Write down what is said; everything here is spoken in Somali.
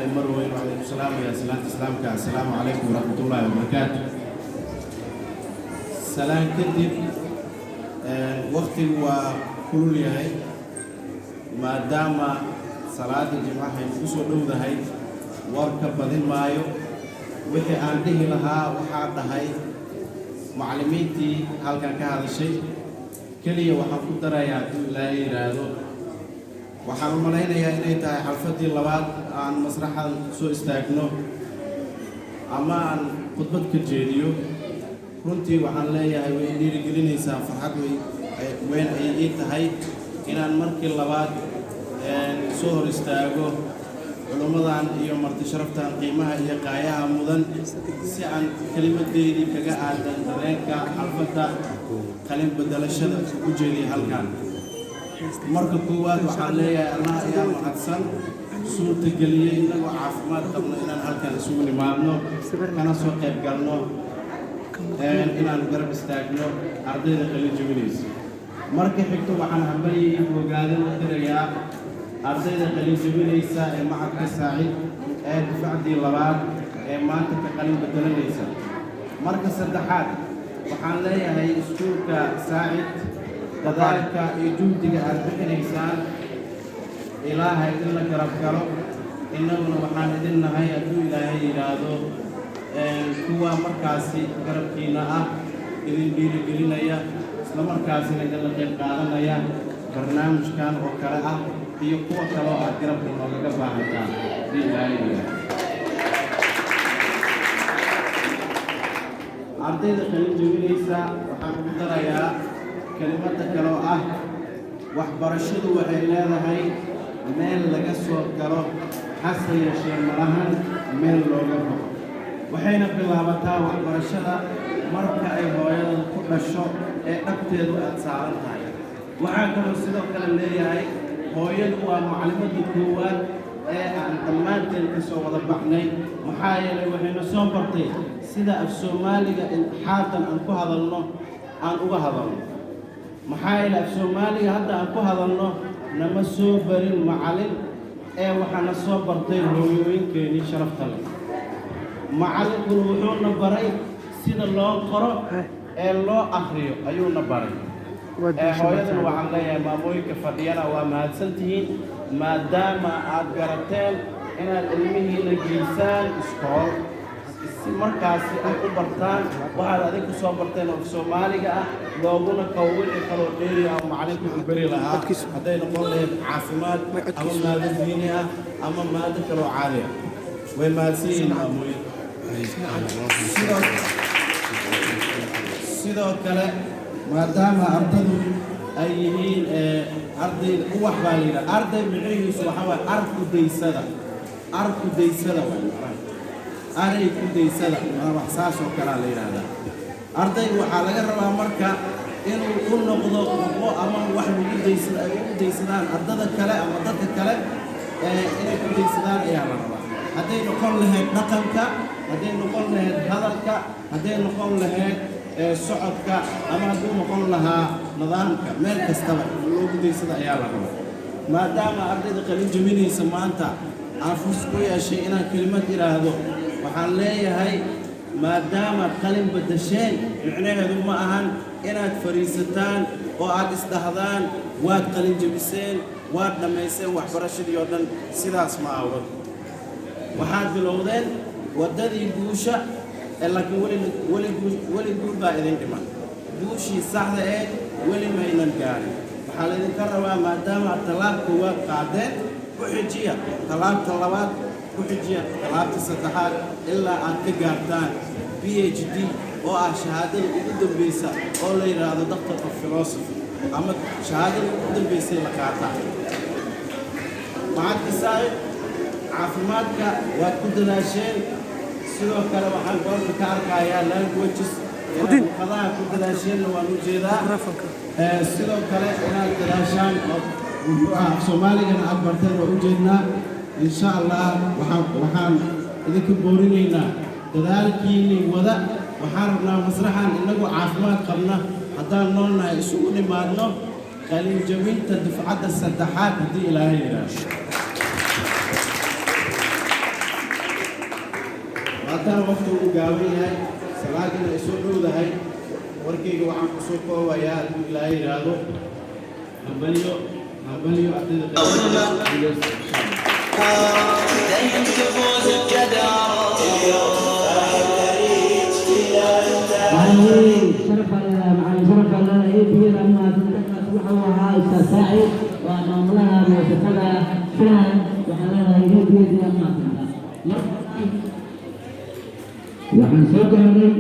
المروي وعليكم السلام يا سلام إسلامك السلام عليكم ورحمة الله وبركاته. سلام كدب وقتي وكل يوم ما دام صلاة الجمعة ينقصوا دوده هاي واركب بدين مايو وحي عنده لها وحاط هاي معلميتي هل كان كهذا الشيء كلية وحكو ترى لا يرادو waxaan u malaynayaa inay tahay xalfadii labaad aan masraxa soo istaagno ama aan khudbad ka jeediyo runtii waxaan leeyahay way dhiirigelinaysaa farxad weyn ay tahay inaan markii labaad soo hor istaago culummadan iyo marti sharaftan qiimaha iyo qaayaha mudan si aan kelimadeedii kaga aadan dareenka xalfadda qalin bedelashada u jeediyo halkan marka koowaad waxaan leeyahay Allah ayaa mahadsan suurta geliyay inagoo caafimaad qabno inaan halkan isugu nimaadno kana soo qayb galno inaan garab istaagno ardayda qalin jabinaysa marka xigto waxaan hambaliyay ogaadin u dirayaa ardayda qalin jabinaysa ee macadka Saacid ee dufcadii labaad ee maanta ka qalin bedelanaysa marka saddexaad waxaan leeyahay iskuulka Saacid dadaalka iyo juhdiga aad bixinaysaan ilaahay idin la garab galo innaguna waxaan idin nahay hadduu ilaahay yidhaahdo kuwa markaasi garabkiina ah idin dhiirigelinaya isla markaasina idinla qayb qaadanaya barnaamijkan oo kale ah iyo kuwa kaloo aad garabka noogaga baahantaan haddii ilaahay yidhaahdo ardayda qalin jabinaysa waxaan ugu darayaa كلمة كلو وحبرشدو waxay leedahay meel laga soo galo xasay yeeshay malahan meel looga baxo waxayna bilaabataa waxbarashada marka ay hooyada ku dhasho ee dhabteedu aad saaran tahay waxaan kaloo sidoo kale leeyahay hooyadu waa macallimada koowaad ee aan dhammaanteen ka soo wada baxnay maxaa yeelay waxayna soo bartay sida af Soomaaliga in xaaltan aan ku hadalno aan uga hadalno maxaa yeelay Soomaaliga hadda aan ku hadalno nama soo barin macallin ee waxaana soo bartay hooyooyinkeenii sharafta leh macallinku wuxuuna baray sida loo qoro ee loo akhriyo ayuuna baray hooyaduna waxaan leeyahay maamooyinka fadhiyana waa mahadsantihiin maadaama aad garateen inaad ilmihiina geysaan iskool si markaasi ay u bartaan waxaad adiga ku soo barteen oo Soomaaliga ah looguna kawwixi karo dheeri ah macalinku u bari lahaa haday noqon lahayd caafimaad ama maado diini ah ama maado kale oo caadi ah way maadsiin amooyin sidoo kale maadaama ardaydu ay yihiin arday wax baa la yiraahdaa arday micihiisu waxa waa arku daysada aray ku daysada wax saas oo kala la yiraahdaa arday waxa laga rabaa marka inuu u noqdo oo ama wax lagu daysado ay u daysadaan ardada kale ama dadka kale inay ku daysadaan ayaa la rabaa haday noqon lahayd dhaqanka haday noqon lahayd hadalka haday noqon lahayd socodka ama hadduu noqon lahaa nidaamka meel kastaba loogu daysado ayaa la rabaa maadaama ardayda qalin jabinaysa maanta aan fursad u yeeshay inaan kelimad iraahdo waxaan leeyahay maadaama qalin bedesheen micnaheedu ma ahan inaad fariisataan oo aad isdhahdaan waad qalin jabiseen waad dhammayseen waxbarashadii oo dhan sidaas ma aawad waxaad bilowdeen waddadii guusha laakiin weli guul baa idin dhiman guushii saxda ee weli maynan gaarin waxaa laydinka rabaa maadaama talaabka waad qaadeen ku xijiya talaabta labaad kuxijiya talaabta saddexaad ilaa aad ka gaartaan PhD oo ah shahaadada ugu dambaysa oo la yiraahdo Doctor of Philosophy ama shahaadada ugu dambaysa la qaataa macadka Saacid caafimaadka waad ku dadaasheen sidoo kale waxaan goobta ka arkayaa languages qadaha ku dadaasheen waan u jeedaa sidoo kale inaad dadaashaan oo Soomaaliga aad barteen waa u jeednaa إن شاء الله وحان إذا كبورينا كذلكيني وذا وحاربنا مسرحا إنه عافمات قبنا حتى نولنا يسوقني مارنو قالين جميل تدفع السدحات دي إلهي maadaama waqtigu uu gaaban yahay salaadina ay soo dhowdahay warkayga waxaan ku soo koobayaa hadduu ilaahay yidhaahdo hambalyo ardayda waxaan soo gaarnay